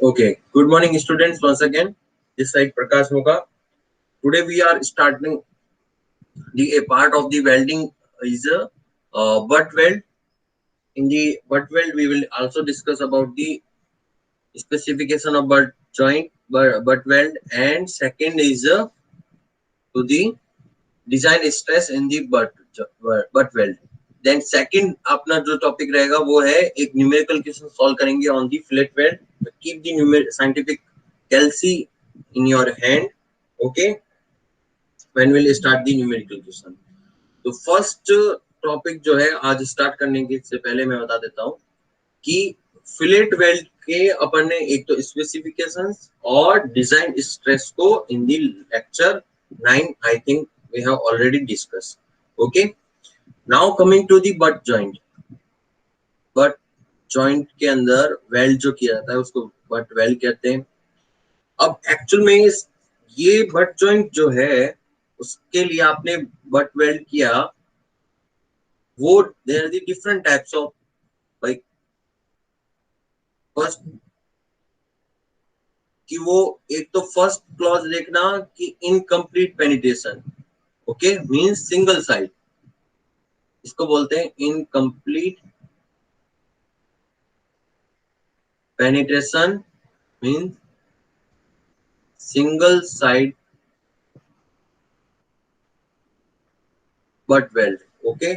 Okay, good morning students. Once again, this side Prakash Moka. Today we are starting a part of the welding is a butt weld. In the butt weld, we will also discuss about the specification of butt joint, butt weld, and second is to the design stress in the butt weld. Then second अपना जो topic रहेगा वो है एक numerical question solve करेंगे on the flat weld. Keep the scientific calci in your hand. Okay, when will start the numerical question. तो first topic जो है आज स्टार्ट करने के से पहले मैं बता देता हूँ कि फिलेट वेल्ड के अपन ने एक तो स्पेसिफिकेशंस और डिजाइन स्ट्रेस को in the lecture 9 I think we have already discuss. Okay, now coming to the butt joint. Butt joint के अंदर वेल्ड जो किया जाता है उसको बट वेल्ड कहते हैं. अब एक्चुअल में ये बट जॉइंट जो है उसके लिए आपने बट वेल्ड किया वो there are the different types of like first कि वो एक तो फर्स्ट क्लॉज देखना कि incomplete penetration. Okay, means single side, इसको बोलते हैं incomplete penetration means single side butt weld. Okay,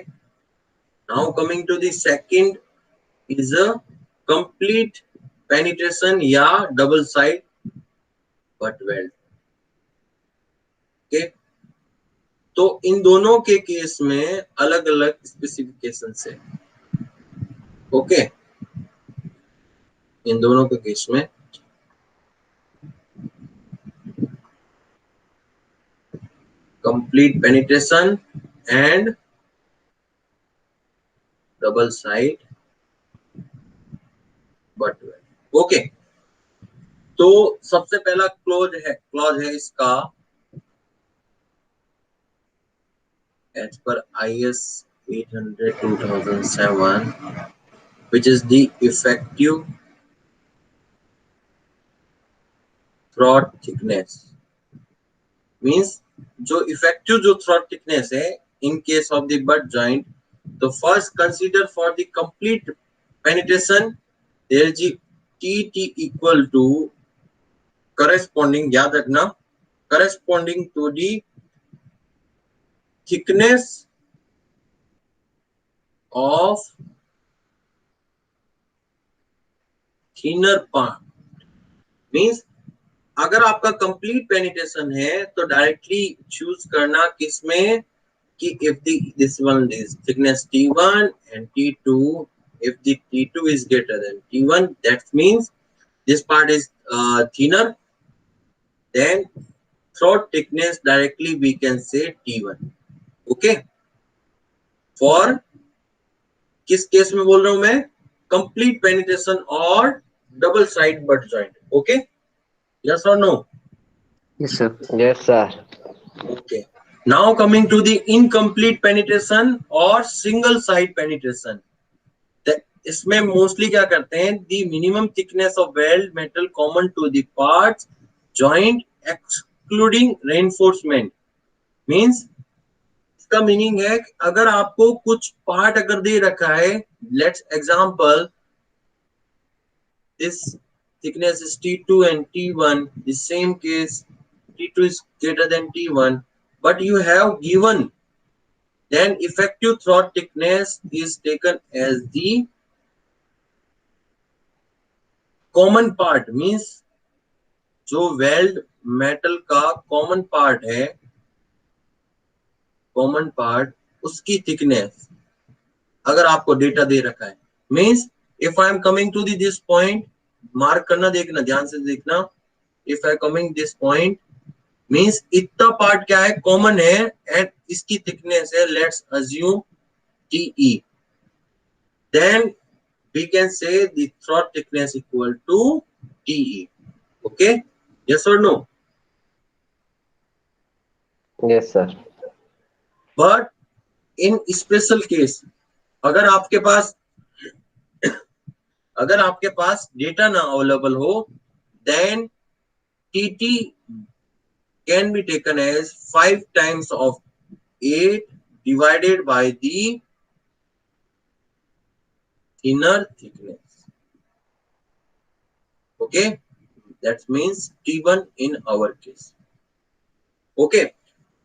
now coming to the second is a complete penetration या double side butt weld. Okay, तो इन दोनों के केस में अलग अलग स्पेसिफिकेशन है. ओके, इन दोनों के केस में complete penetration and double side butt weld. Okay, तो सबसे पहला क्लॉज है इसका as per IS 800/2007 which is the effective throat thickness. means जो effective जो throat thickness है in case of the butt joint, तो first consider for the complete penetration there is TT equal to corresponding, याद रखना, corresponding to the thickness of thinner part. Means अगर आपका complete penetration है तो directly choose करना किसमें कि if this one is thickness T1 and T2, if the T2 is greater than T1, that means this part is thinner, then throat thickness directly we can say T1. okay, for किस case में बोल रहा हूं मैं, complete penetration और double side butt joint. Okay, yes or no? Yes, sir. Yes, sir. Okay, now coming to the incomplete penetration और single side penetration. इसमें mostly क्या करते हैं, the minimum thickness of weld metal common to the parts joint excluding reinforcement. means इसका meaning है कि अगर आपको कुछ पार्ट अगर दे रखा है, let's example this thickness is T2 and T1, the same case T2 is greater than T1, but you have given, then effective throat thickness is taken as the common part. means जो weld metal का common part है, common part उसकी thickness अगर आपको data दे रखा है, means if I am coming to this point, mark करना, देखना ध्यान से देखना, if I coming this point means इतना पार्ट क्या है, कॉमन है एंड इसकी थिकनेस है let's assume TE, then we can say the throat thickness equal to TE. Okay, yes और no? Yes, sir. But in special case अगर आपके पास data ना अवेलेबल हो then TT can be taken as 5 times of 8 divided by the inner thickness. Okay, that means T1 in our case. Okay,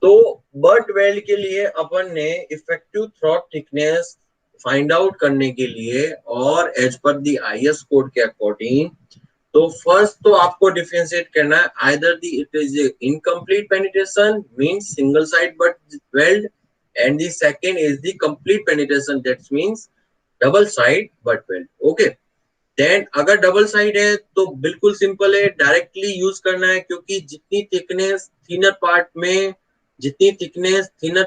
तो butt weld के लिए अपन ने effective throat thickness find out करने के लिए और as per the IS code के अकॉर्डिंग, तो फर्स्ट तो आपको डिफरेंशिएट करना है either the it is incomplete penetration means single side butt weld, and the second is the complete penetration that means double side butt weld. Okay, then अगर double side है तो बिल्कुल simple है, directly use करना है, क्योंकि जितनी thickness thinner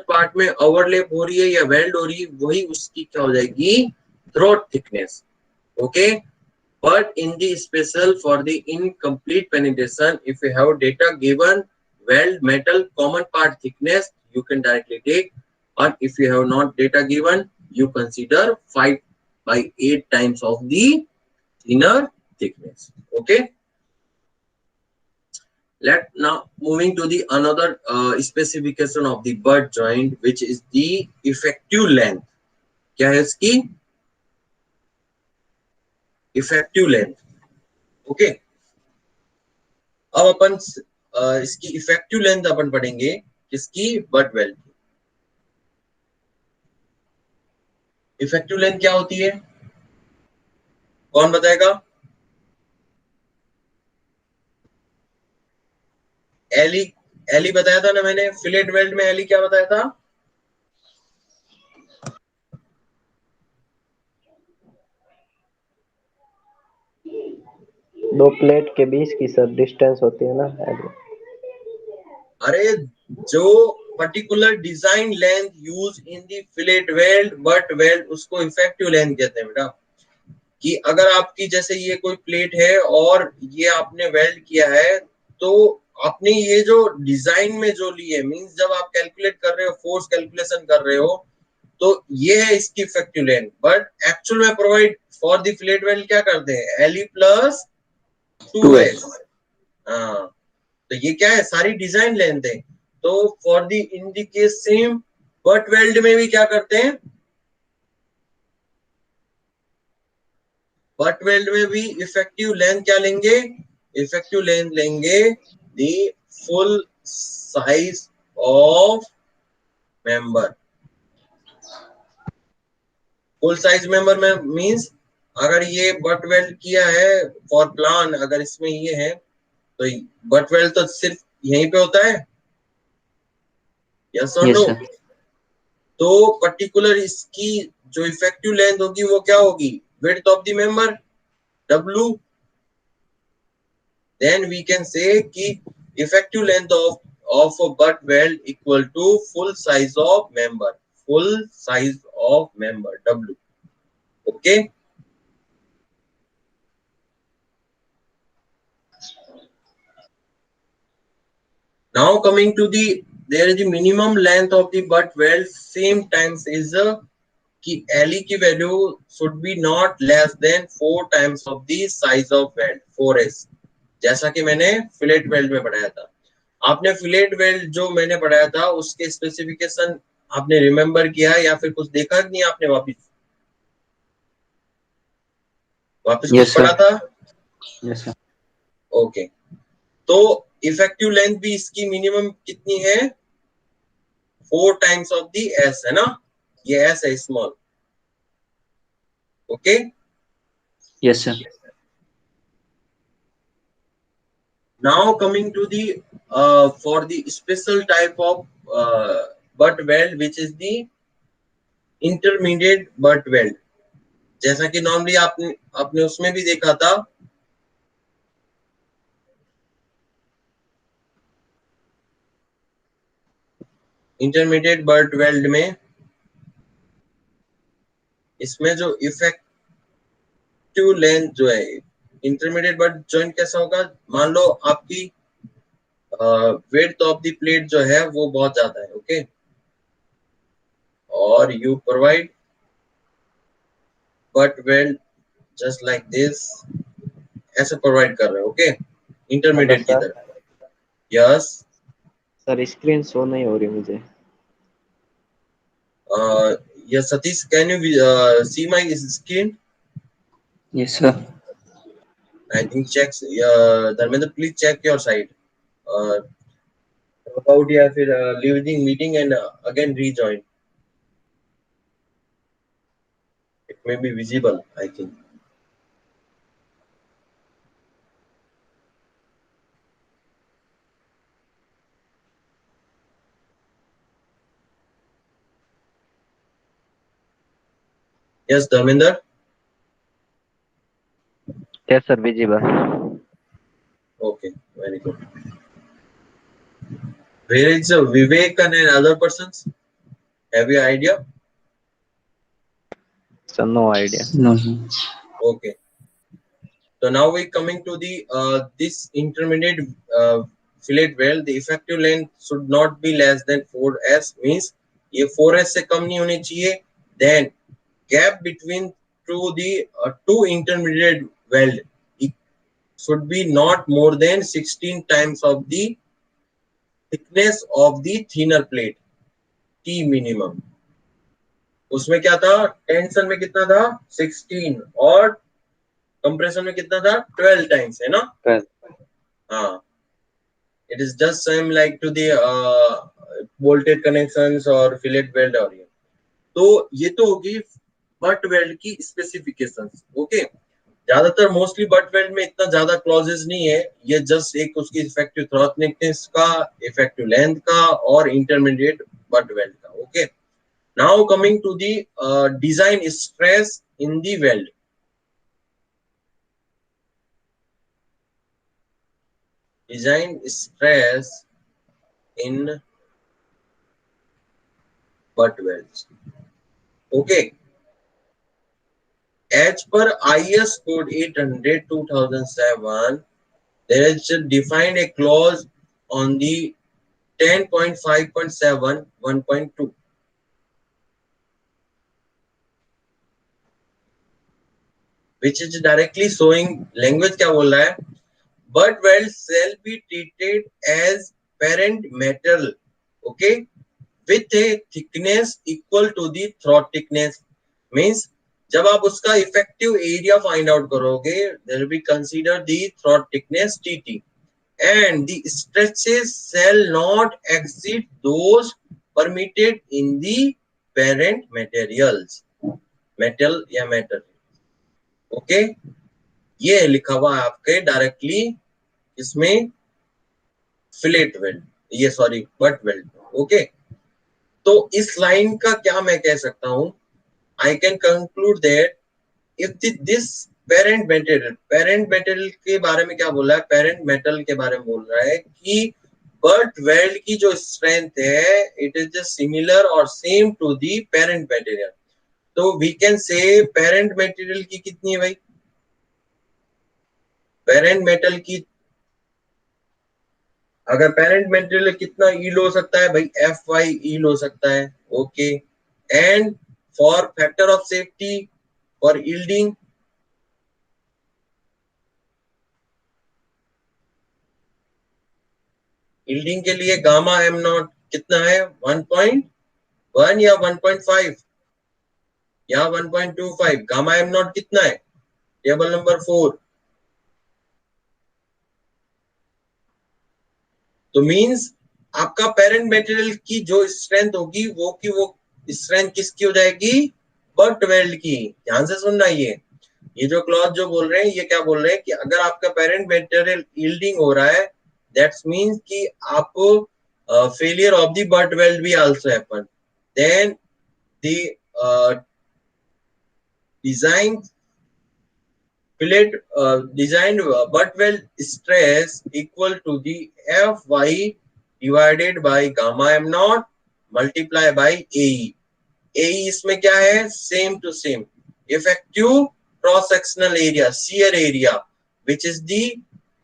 part में ओवरलैप हो रही है या वेल्ड हो रही है, वही उसकी क्या हो जाएगी, throat thickness. Okay, but in the special for the incomplete penetration, if you have data given weld metal common part thickness, you can directly take, or if you have not data given, you consider 5 by 8 times of the inner thickness. Okay, let now moving to the another specification of the butt joint, which is the effective length. क्या है इसकी effective length? Okay, अब अपन इसकी effective length अपन पढ़ेंगे किसकी, butt weld की. Effective length क्या होती है, कौन बताएगा? एली, एली बताया था ना मैंने, फिलेट वेल्ड में एली क्या बताया था? दो प्लेट के बीच की सर डिस्टेंस होती है ना. अरे जो particular design length use in the fillet weld butt weld, उसको इफेक्टिव लेंथ कहते हैं बेटा. कि अगर आपकी जैसे ये कोई प्लेट है और ये आपने वेल्ड किया है, तो आपने ये जो डिजाइन में जो ली है, मींस जब आप कैलकुलेट कर रहे हो, फोर्स कैलकुलेशन कर रहे हो, तो ये है इसकी इफेक्टिव लेंथ. बट एक्चुअल में provide for the fillet weld क्या करते हैं, एलई प्लस 2s. हाँ, तो ये क्या है, सारी डिजाइन लेंथ है. तो for the in the case same butt weld में भी क्या करते हैं, बट वेल्ड में भी इफेक्टिव लेंथ क्या लेंगे, इफेक्टिव लेंथ लेंगे the full size of member. Full size member में मींस अगर ये बट वेल्ड किया है फॉर प्लान, अगर इसमें ये है, तो बट वेल्ड तो सिर्फ यहीं पे होता है, यस और नो. तो पर्टिकुलर इसकी जो इफेक्टिव लेंथ होगी वो क्या होगी, width of the member W. then we can say कि effective length of a butt weld equal to full size of member, full size of member W. Okay, now coming to the, there is the minimum length of the butt weld, same times is कि LE की value should be not less than 4 times of the size of weld 4s, जैसा कि मैंने fillet weld में पढ़ाया था. आपने fillet weld जो मैंने पढ़ाया था उसके स्पेसिफिकेशन आपने रिमेम्बर किया या फिर कुछ देखा नहीं आपने, वापस कुछ पढ़ा था? Yes sir. ओके, तो इफेक्टिव लेंथ भी इसकी मिनिमम कितनी है, 4 टाइम्स ऑफ दी एस है ना, ये एस है small. Okay, yes sir. now coming to the for the special type of butt weld, which is the intermediate butt weld. जैसा कि नॉर्मली आपने आपने उसमें भी देखा था, इंटरमीडिएट बट वेल्ड में इसमें जो इफेक्टिव लेंथ जो है, इंटरमीडिएट बट जॉइंट कैसा होगा, मान लो आपकी विड्थ ऑफ द प्लेट जो है वो बहुत ज्यादा है. ओके, और you provide butt weld just like this, ऐसे प्रोवाइड कर रहे हो. ओके, इंटरमीडिएट की सर तरफ। यस सर स्क्रीन शो नहीं हो रही मुझे। Yes Satish, can you see my screen? Yes sir. I think checks Dharmendra please check your side about या फिर leaving meeting and again rejoin, it may be visible I think. Yes Dharmendra. Yes sir visible. Okay, very good. Where is Vivek and other persons? Have you idea? Sir no idea. No. Okay. So now we coming to the this intermediate fillet weld. The effective length should not be less than 4s, means ये 4s से कम नहीं होनी चाहिए. Then gap between two intermediate weld it should be not more than 16 times of the thickness of the thinner plate, T minimum. उसमें क्या था, tension में कितना था 16 और कंप्रेशन में कितना था 12 टाइम्स, है ना? हाँ, it is just same like to the bolted connections और fillet weld और ये. तो ये तो होगी बट वेल्ड की स्पेसिफिकेशंस. ओके, ज्यादातर मोस्टली बट वेल्ड में इतना ज्यादा क्लॉजेस नहीं है, ये जस्ट एक उसकी इफेक्टिव थ्रॉट थिकनेस का, इफेक्टिव लेंथ का और इंटरमीडिएट बट वेल्ड का. Okay, now coming to the design stress in the weld. Design stress in butt welds. Okay. As per IS code 800/2007, there is defined a clause on the 10.5.7 1.2, which is directly showing language क्या बोल रहा है, butt welds shall be treated as parent metal, okay, with a thickness equal to the throat thickness. Means जब आप उसका effective area find out करोगे, there will be consider the throat thickness TT, and the stretches shall not exceed those permitted in the parent materials, metal या metal. Okay, ये लिखा हुआ है आपके डायरेक्टली इसमें फिलेट वेल्ड, ये सॉरी बट वेल्ड. ओके, तो इस लाइन का क्या मैं कह सकता हूं, I can conclude that if this parent material के बारे में क्या बोल रहा है, parent metal के बारे में बोल रहा है कि बट वेल्ड की जो स्ट्रेंथ है इट इज जस्ट सिमिलर और same to the parent material. तो we can say parent material की कितनी है भाई, पेरेंट मेटल की अगर पेरेंट मटेरियल कितना ईल्ड हो सकता है भाई, Fy ईल्ड हो सकता है. Okay, and for factor of safety for yielding, yielding के लिए गामा एम नॉट कितना है 1.1 या 1.5 या 1.25. गामा एम नॉट कितना है, टेबल नंबर 4. तो मींस आपका पेरेंट मटेरियल की जो स्ट्रेंथ होगी वो की वो स्ट्रेंथ किसकी हो जाएगी, बट वेल्ड की. ध्यान से सुनना, ये जो क्लॉज जो बोल रहे हैं ये क्या बोल रहे हैं कि अगर आपका पेरेंट मटेरियल यील्डिंग हो रहा है दैट्स मींस कि आप failure of the butt weld भी also happen. Then the design fillet designed butt weld stress equal to the Fy divided by gamma m naught multiply by AE. AE इसमें क्या है, same to same effective cross sectional area, shear area, which is the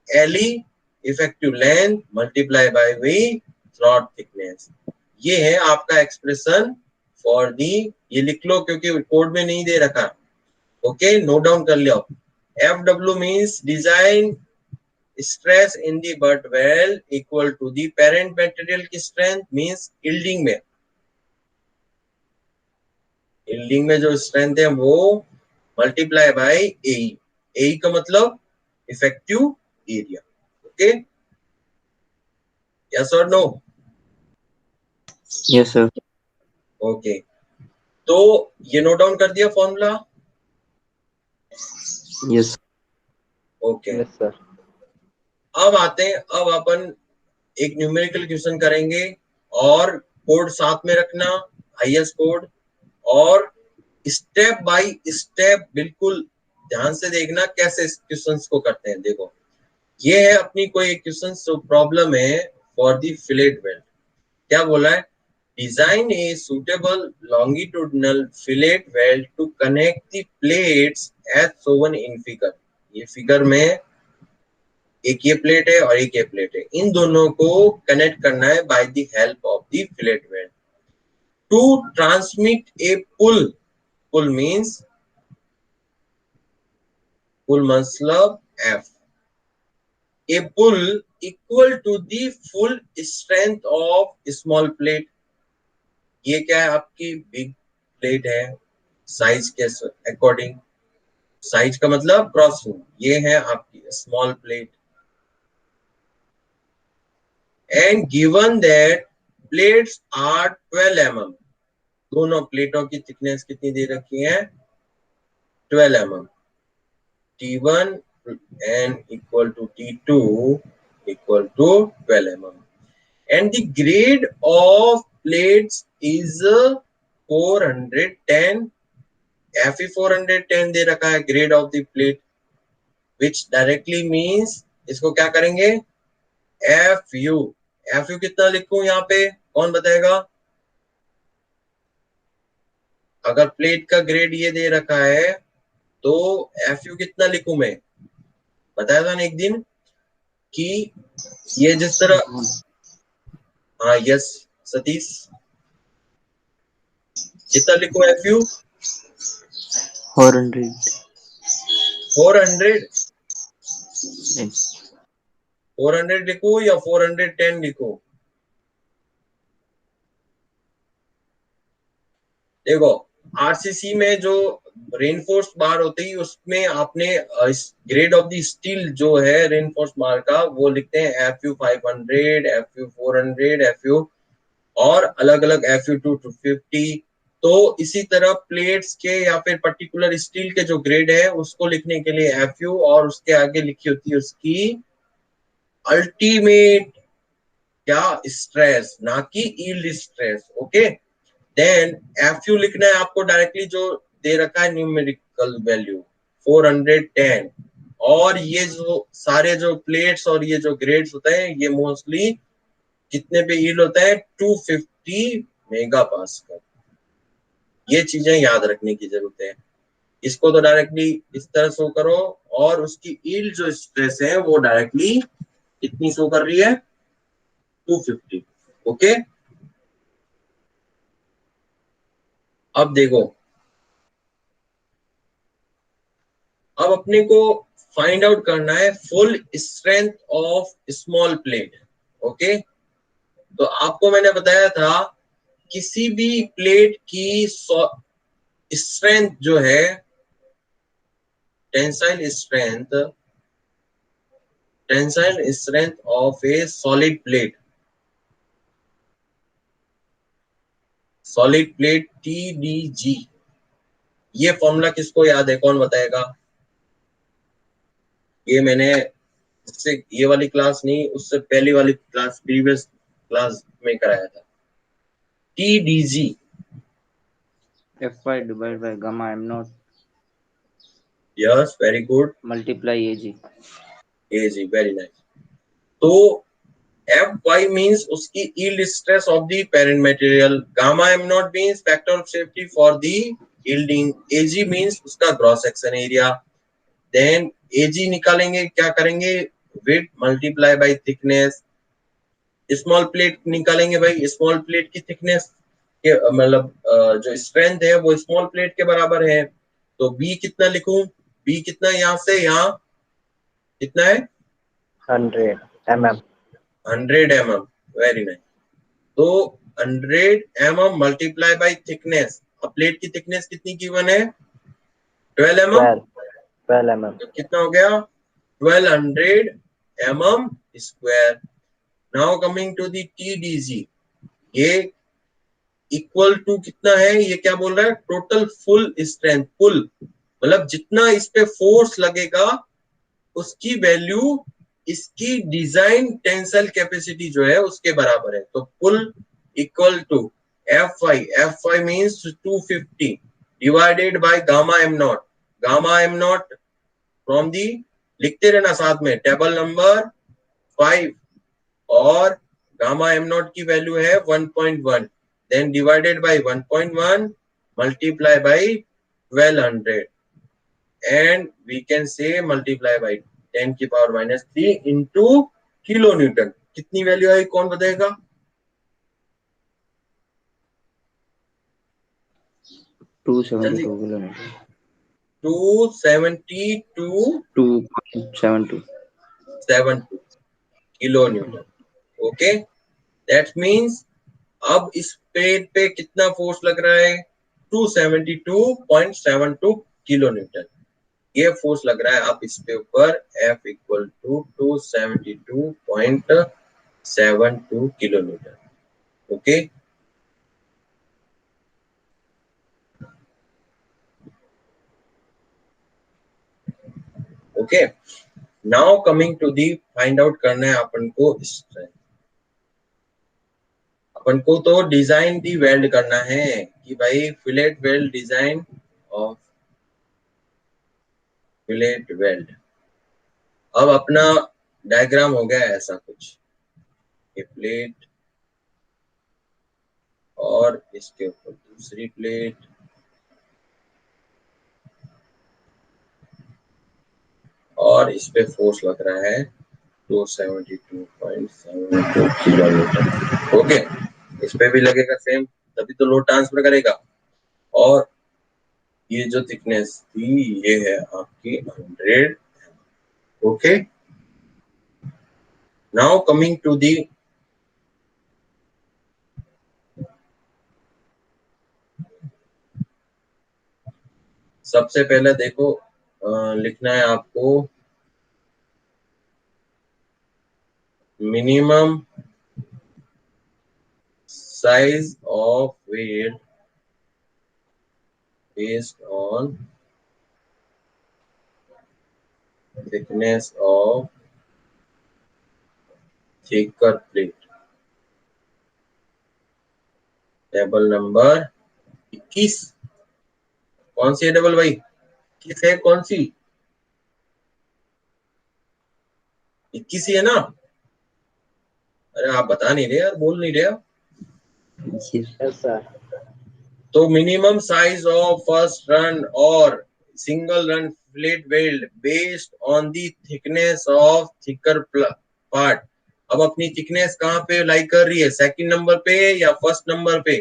LE effective length multiply by V throat thickness. ये है आपका expression for the, ये लिख लो क्योंकि code में नहीं दे रखा. ओके, नोट डाउन कर लियो. FW means design stress in the butt weld equal to the parent material की स्ट्रेंथ मींस यील्डिंग में जो स्ट्रेंथ है वो मल्टीप्लाई बाय ए का मतलब इफेक्टिव एरिया। ओके, यस और नो? Yes sir. ओके, तो ये नोट डाउन कर दिया formula? Yes. Okay, yes sir. अब आते हैं, अब अपन एक न्यूमेरिकल क्वेश्चन करेंगे और कोड साथ में रखना, हाईएस्ट कोड, और स्टेप बाय स्टेप बिल्कुल ध्यान से देखना कैसे इस क्वेश्चंस को करते हैं। देखो, ये है अपनी कोई क्वेश्चन जो प्रॉब्लम है फॉर द फिलेट वेल्ड। क्या बोला है? Design a suitable longitudinal fillet weld to connect the plates as shown in figure. ये फिगर में एक ये प्लेट है और एक ये प्लेट है, इन दोनों को कनेक्ट करना है by the help of the fillet weld to transmit a pull means pull मतलब F, a pull equal to the full strength of small plate। ये क्या है? आपकी बिग प्लेट है साइज के अकॉर्डिंग, साइज का मतलब क्रॉसिंग, ये है आपकी small plate. And given that plates are 12 mm, दोनों प्लेटों की थिकनेस कितनी दे रखी है? 12 mm। T1 and equal to T2 equal to 12 mm, and the grade of plates is 410। Fe 410 दे रखा है grade of the plate, which directly means इसको क्या करेंगे? Fu। Fu कितना लिखूं यहाँ पे, कौन बताएगा? अगर प्लेट का ग्रेड ये दे रखा है तो Fu कितना लिखूं मैं? बताया था ना एक दिन कि ये जिस तरह, हाँ यस सतीश, कितना लिखो Fu? 400। 400? 400 लिखो या 410 लिखो? देखो, आरसीसी में जो रेनफोर्स बार होती है उसमें आपने ग्रेड ऑफ द स्टील जो है रेनफोर्स बार का वो लिखते हैं Fu 500, Fu 400, Fu और अलग अलग Fu 250। तो इसी तरह प्लेट्स के या फिर पर्टिकुलर स्टील के जो ग्रेड है उसको लिखने के लिए Fu और उसके आगे लिखी होती है उसकी अल्टीमेट क्या स्ट्रेस, ना कि yield stress. Okay, then Fu लिखना है आपको डायरेक्टली जो दे रखा है न्यूमेरिकल वैल्यू 410, और ये जो सारे जो प्लेट्स और ये जो ग्रेड्स होते हैं ये मोस्टली कितने पे यील्ड होता है? 250 मेगा पास्कल। ये चीजें याद रखने की जरूरत है। इसको तो डायरेक्टली इस तरह शो करो, और उसकी यील्ड जो स्ट्रेस है वो डायरेक्टली कितनी शो कर रही है? 250। ओके, अब देखो, अब अपने को फाइंड आउट करना है full strength of small plate. Okay, तो आपको मैंने बताया था किसी भी प्लेट की स्ट्रेंथ जो है, tensile strength of A solid plate TDG। ये फॉर्मूला किसको याद है, कौन बताएगा? ये मैंने इससे ये वाली क्लास नहीं, उससे पहली वाली क्लास, प्रीवियस क्लास में कराया था। TDG Fy divided by gamma m naught yes, very good, multiply Ag। AG, very nice. तो Fy मींस उसकी yield stress of the parent material, gamma m naught means factor of safety for the yielding, Ag means उसका gross section area. Then Ag निकालेंगे, क्या करेंगे? Width multiply by thickness. Small plate निकालेंगे भाई, small plate की thickness के मतलब जो स्ट्रेंथ है वो स्मॉल प्लेट के बराबर है। तो B कितना लिखूं? B कितना यहाँ से यहाँ कितना है? 100 mm. 100 mm. Very nice. तो 100 mm मल्टीप्लाई बाई थिकनेस. अब प्लेट की थिकनेस कितनी गिवन है? 12 mm. 12 mm. तो कितना हो गया? 1200 mm square. Now coming to the TDG. ये इक्वल टू कितना है? ये क्या बोल रहा है? Total full strength. फुल मतलब जितना इस पे फोर्स लगेगा उसकी वैल्यू इसकी डिजाइन टेंसल कैपेसिटी जो है उसके बराबर है. तो pull equal to F5 means 250 divided by gamma M naught. Gamma M naught from the लिखते रहना साथ में, टेबल नंबर 5, और गामा एम नॉट की वैल्यू है 1.1. Then divided by 1.1 multiply by 1200 and we can say multiply by 10 की power -3 into kilo newton. कितनी value आई कौन बताएगा? 272 kilometer. 272.72 2.72. Kilo newton. Okay, that means अब इस प्लेट पे कितना फोर्स लग रहा है? 272.72 किलो न्यूटन. ये फोर्स लग रहा है अब इस पे ऊपर. F equal to 272.72 kilo newton. Okay, okay. Now coming to the find out करना है अपन को स्ट्रेंथ. अपन को तो डिजाइन दी वेल्ड करना है कि भाई fillet weld design of fillet weld. अब अपना डायग्राम हो गया ऐसा कुछ, ये प्लेट और इसके ऊपर दूसरी प्लेट, और इस पे फोर्स लग रहा है 272.72 किलो न्यूटन. ओके, इस पे भी लगेगा सेम, तभी तो लोड ट्रांसफर करेगा. और ये जो थिकनेस थी ये है आपकी 100. Okay, now coming to the सबसे पहले देखो लिखना है आपको minimum size of weld based on thickness of thicker plate. Table number 21. कौन सी है टेबल भाई? 21 है? कौन सी? 21 ही है ना? अरे आप बता नहीं रहे यार, बोल नहीं रहे आप. Yes. Yes, sir. तो minimum size of first run और single run plate weld based on the thickness of thicker part. अब अपनी थिकनेस कहाँ पे लाई कर रही है? सेकंड नंबर पे या फर्स्ट नंबर पे?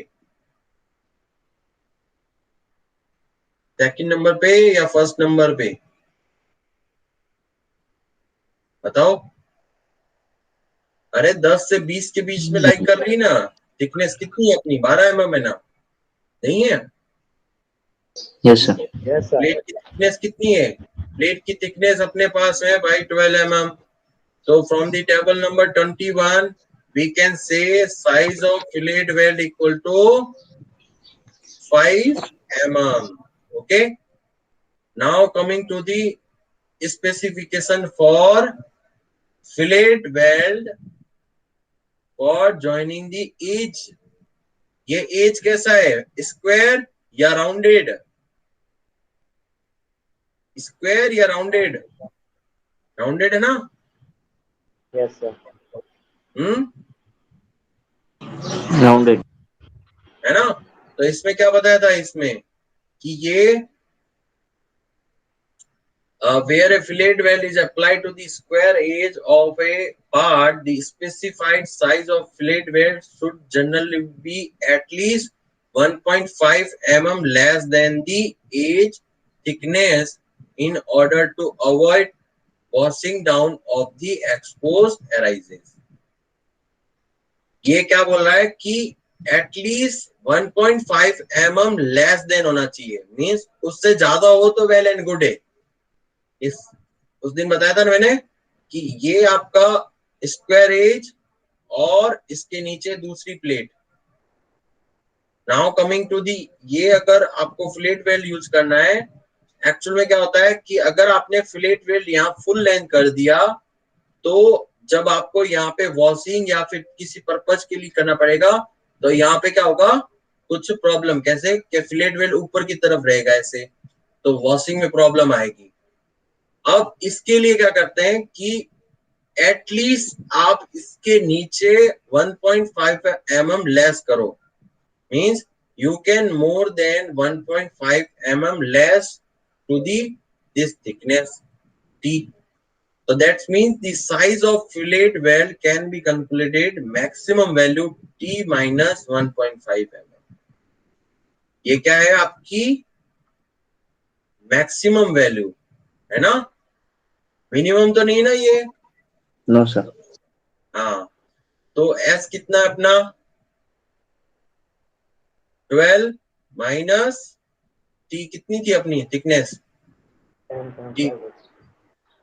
सेकंड नंबर पे या फर्स्ट नंबर पे? बताओ. अरे 10 से 20 के बीच में लाइक कर रही ना. थिकनेस कितनी है अपनी? 12 mm है ना? नहीं है? Yes, sir. Yes, sir. Plate की थिकनेस कितनी है? प्लेट की थिकनेस अपने पास है भाई 12 mm. So from the table number 21 we can say size of fillet weld equal to 5 mm. Okay, now coming to the specification for fillet weld for joining the edge. ये as कैसा है? Square या rounded? Square या rounded? Rounded है ना? Yes, sir. Rounded. है ना? तो इसमें क्या बताया था इसमें कि ये where a fillet weld is applied to the square edge of a part, the specified size of fillet weld should generally be at least 1.5 mm less than the edge thickness in order to avoid washing down of the exposed arises. ये क्या बोल रहा है कि at least 1.5 mm less than होना चाहिए, means उससे ज्यादा हो तो वेल एंड गुड है। इस उस दिन बताया था ना मैंने कि ये आपका स्क्वायर एज और इसके नीचे दूसरी plate. Now coming to the, ये अगर आपको फिलेट वेल्ड यूज करना है, एक्चुअल में क्या होता है कि अगर आपने फिलेट वेल्ड यहाँ फुल लेंथ कर दिया तो जब आपको यहाँ पे वॉशिंग या फिर किसी पर्पज के लिए करना पड़ेगा तो यहाँ पे क्या होगा, कुछ प्रॉब्लम। कैसे कि फिलेट वेल्ड ऊपर की तरफ रहेगा ऐसे, तो वॉशिंग में प्रॉब्लम आएगी। अब इसके लिए क्या करते हैं कि एटलीस्ट आप इसके नीचे 1.5 mm लेस करो, means you can more than 1.5 mm less to the this thickness T. So that means the size of fillet weld can be calculated maximum value T minus 1.5 mm. ये क्या है आपकी maximum value है ना, minimum तो नहीं ना ये। No sir. हाँ, तो S कितना है अपना 12 माइनस T कितनी थी अपनी थिकनेस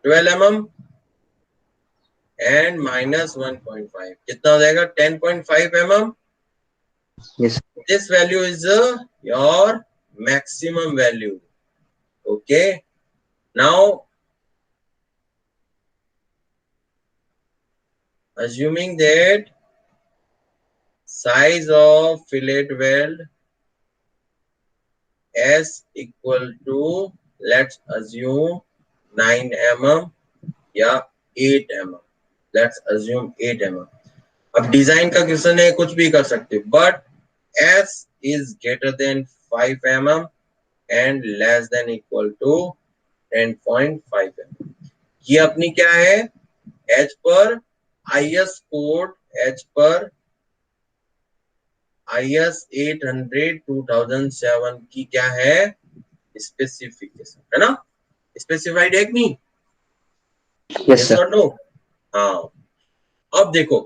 12 mm एंड माइनस 1.5 कितना हो जाएगा 10.5 mm. Yes This value is your maximum value. Okay. Now, assuming that size of fillet weld S equal to, let's assume 9 mm या 8 mm. Let's assume 8 mm. अब design का question है, कुछ भी कर सकते हो, but S is greater than 5 mm and less than equal to 10.5 mm. ये अपनी क्या है, एच पर IS कोड, एच पर IS 800 2007 की क्या है स्पेसिफिकेशन, है ना, स्पेसिफाइड है कि नहीं, यस सर। और नो। हाँ, अब देखो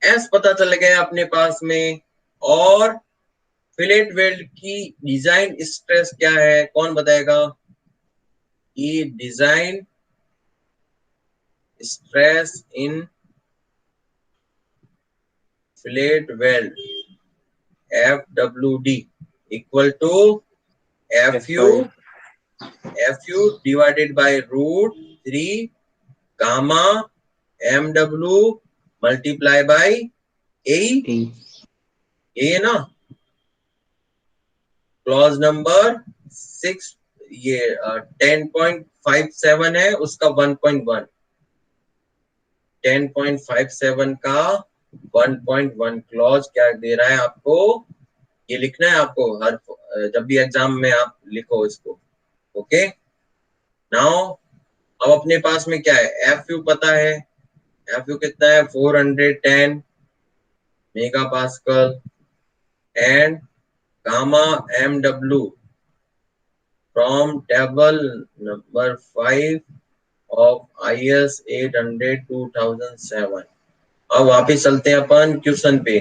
एस पता चल गया अपने पास में, और फिलेट वेल्ड की डिजाइन स्ट्रेस क्या है कौन बताएगा, कि design stress in fillet weld FWD equal to FU divided by root 3 gamma MW multiply by AE। ये है ना क्लॉज नंबर 6, ये 10.57 है, उसका 1.1, 10.57 का 1.1 क्लॉज क्या दे रहा है आपको, ये लिखना है आपको हर जब भी एग्जाम में आप लिखो इसको। ओके, नाउ अब अपने पास में क्या है, एफ यू पता है, एफ यू कितना है 410 mega pascal and gamma M W from table number 5 of IS 800 2007। अब वापिस चलते हैं अपन क्वेश्चन पे।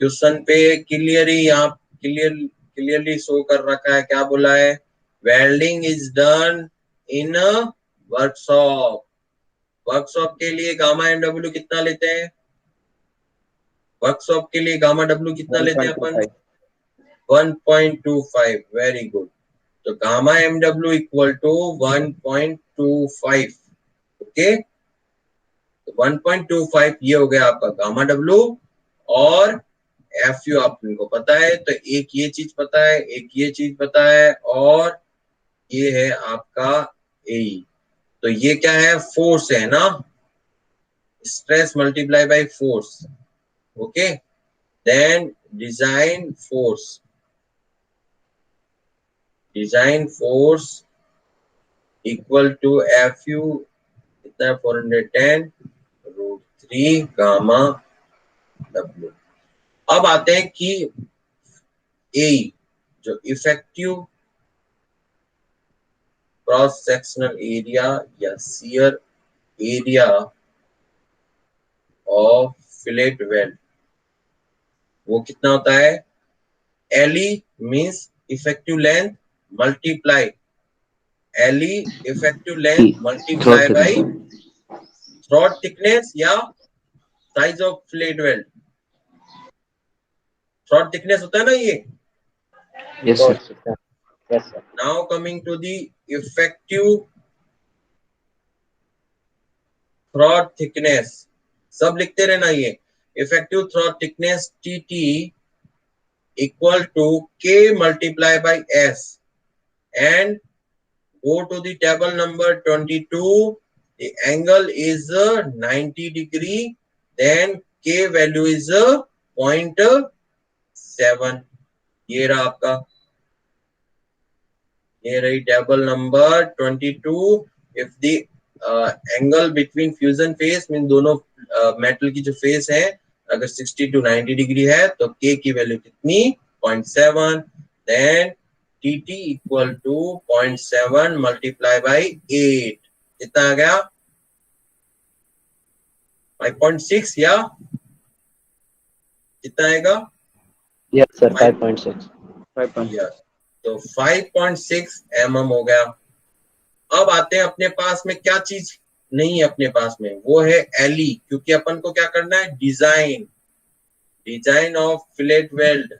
क्वेश्चन पे क्लियरली यहाँ क्लियरली शो कर रखा है, क्या बोला है, welding is done in workshop. Workshop के लिए गामा एमडब्ल्यू कितना लेते हैं, वर्कशॉप के लिए गामा डब्ल्यू कितना लेते हैं अपन 1.25। वेरी गुड, तो gamma MW equal to 1.25। Okay, 1.25 ये हो गया आपका गामा डब्ल्यू, और एफ यू आपको पता है, तो एक ये चीज पता है, एक ये चीज पता है, और ये है आपका ए। तो ये क्या है, फोर्स है ना, stress multiply by force. Okay, then design force equal to F U कितना 410 √3 गामा डब्ल्यू। अब आते हैं कि ए जो इफेक्टिव क्रॉस सेक्शनल एरिया या shear area of fillet weld वो कितना होता है? LE means effective length multiply LE effective length multiply by throat thickness या size of fillet weld. Throat thickness होता है ना ये। Yes, Throat sir. thickness. Yes, sir. Now coming to the effective throat thickness, सब लिखते रहना ये। Effective throat thickness TT equal to K multiply by S and go to the table number 22. The angle is 90 degree. Then K value is 0.7. ये रहा आपका, ये रही table number 22. If the angle between fusion phase mean दोनों metal की जो face है अगर 60 to 90 डिग्री है तो K की वैल्यू कितनी? 0.7. Then TT equal to 0.7 multiply by 8. कितना आ गया? 5.6 या कितना आएगा? Yes, sir. 5.6. 5.6. या तो 5.6 mm हो गया। अब आते हैं अपने पास में क्या चीज नहीं है अपने पास में, वो है LE, क्योंकि अपन को क्या करना है? Design of fillet weld.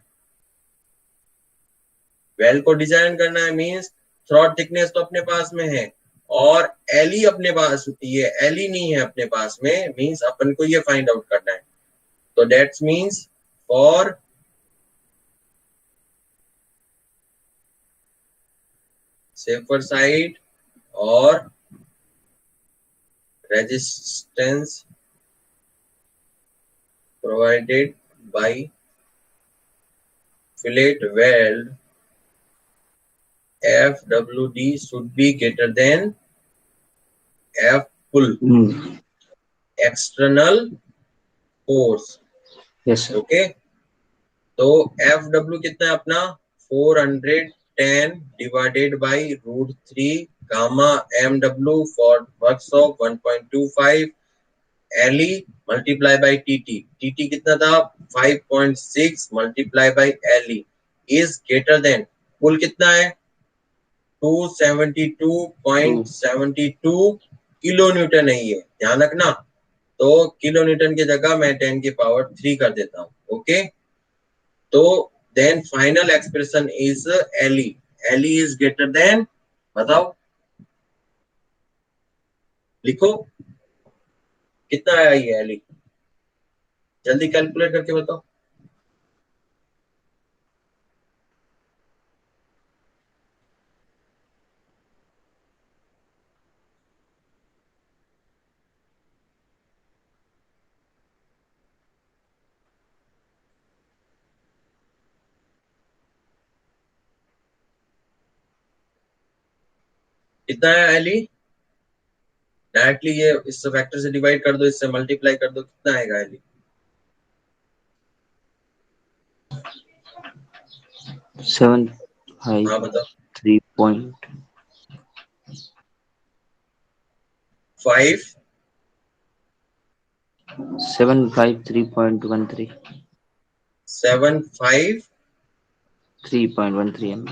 Weld को डिजाइन करना है मींस थ्रॉट थिकनेस तो अपने पास में है और LE अपने पास, ये LE नहीं है अपने पास में मींस अपन को ये फाइंड आउट करना है। तो that's means for safer side और resistance provided by fillet weld, FWD should be greater than F pull, external force. Yes, sir. Okay, तो FW कितना है अपना? 410 divided by √3 gamma MW for works of 1.25 LE multiply by TT. TT कितना था? 5.6 multiply by LE is greater than, पुल कितना है? 272.72 kilo Newton है ये, ध्यान रखना। तो किलो न्यूटन की जगह मैं 10 की पावर 3 कर देता हूँ। ओके, तो then final expression is LE। LE is greater than, बताओ, लिखो कितना आया ये LE, जल्दी कैलकुलेट करके बताओ। कितना है LE? डायरेक्टली ये इस फैक्टर से डिवाइड कर दो, इससे मल्टीप्लाई कर दो, कितना आएगा LE? 7, 5, हाँ बताओ। 3.5, 5 3.13, 7.5 3.13 mm.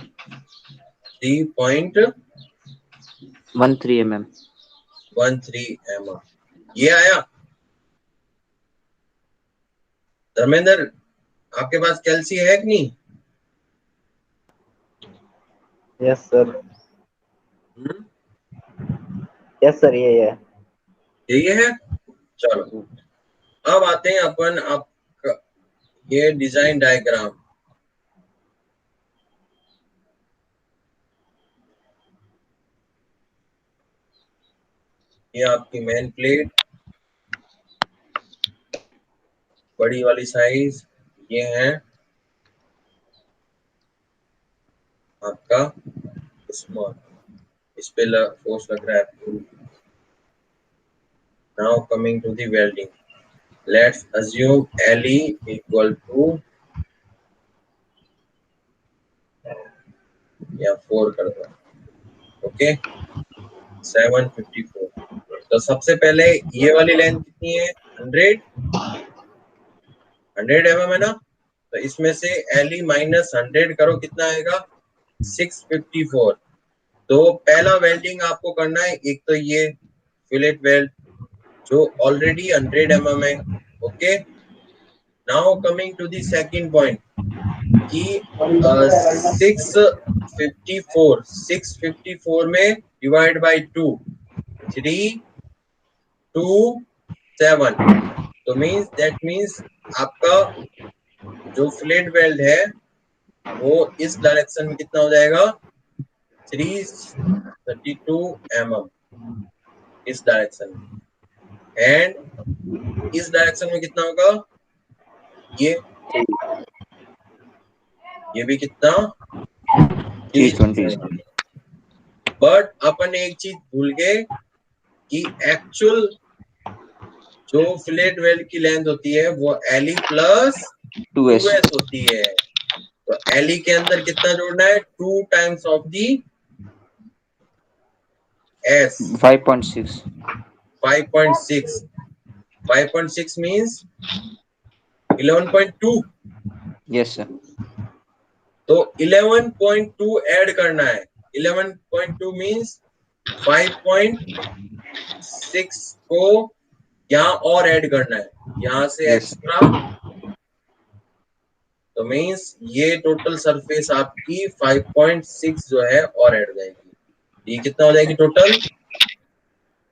3.13 mm. mm ये आया। धर्मेंद्र आपके पास कैल्सी है कि नहीं? Yes, sir. Yes, sir. ये है। यही है। चलो अब आते हैं अपन आप ये डिजाइन डायग्राम। ये आपकी मेन प्लेट, बड़ी वाली साइज ये है आपका स्मॉल, इस पे फोर्स लग रहा है। Now coming to the welding, let's assume LE equal to या 4 कर दो, ओके 754। तो सबसे पहले ये वाली लेंथ कितनी है 100 mm है ना, तो इसमें से LE माइनस 100 करो कितना आएगा 654। तो पहला वेल्डिंग आपको करना है, एक तो ये फिलेट वेल्ड जो ऑलरेडी 100 mm है। Okay now coming to the second point कि 654 में डिवाइड बाय 2 3 2 7, तो मीन्स आपका जो फिलेट वेल्ड है वो इस डायरेक्शन में कितना हो जाएगा 332 mm इस डायरेक्शन में, एंड इस डायरेक्शन में कितना होगा ये भी कितना 320। बट अपन एक चीज भूल गए कि एक्चुअल जो फिलेट वेल्ड की लेंथ होती है वो LE प्लस 2S 2S होती है। तो LE के अंदर कितना जोड़ना है 2 times of the S 5.6 5.6 5.6 means 11.2। yes sir तो 11.2 ऐड करना है। 11.2 मीन्स 5.6 को यहाँ और ऐड करना है, यहाँ से Yes. एक्स्ट्रा। तो मीन्स ये टोटल सरफेस आपकी 5.6 जो है और ऐड हो जाएगी। ये कितना हो जाएगी टोटल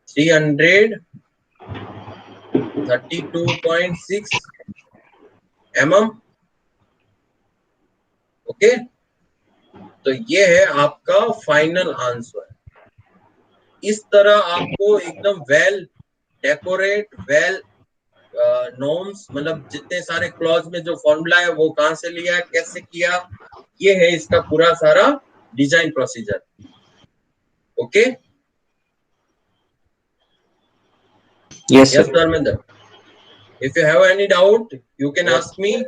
332.6 mm। ओके तो ये है आपका फाइनल आंसर। इस तरह आपको एकदम वेल डेकोरेट वेल नॉर्म्स, मतलब जितने सारे क्लॉज में जो फॉर्मूला है वो कहां से लिया कैसे किया, ये है इसका पूरा सारा design procedure. Okay yes yes sir Dharmendra, if you have any doubt you can ask me.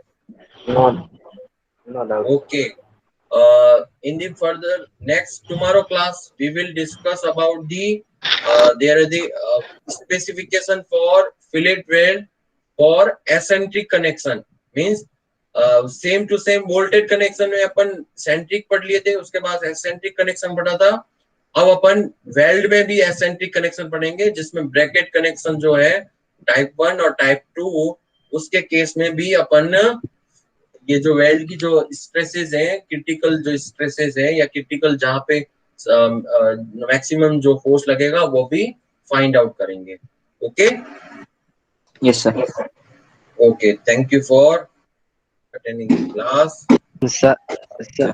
No, no doubt. Okay. In the further next tomorrow class, we will discuss about the there are the specification for fillet weld for eccentric connection। Means same to same bolted connection में अपन centric पढ़ लिए थे, उसके बाद eccentric connection पढ़ा था। अब अपन weld में भी eccentric connection पढ़ेंगे, जिसमें ब्रैकेट कनेक्शन जो है टाइप 1 और टाइप 2, उसके केस में भी अपन ये जो वेल्ड की जो स्ट्रेसेस हैं, क्रिटिकल जो स्ट्रेसेस हैं या क्रिटिकल जहां पे मैक्सिमम जो फोर्स लगेगा वो भी फाइंड आउट करेंगे। Okay yes sir okay thank you for attending the class. Sir, sir,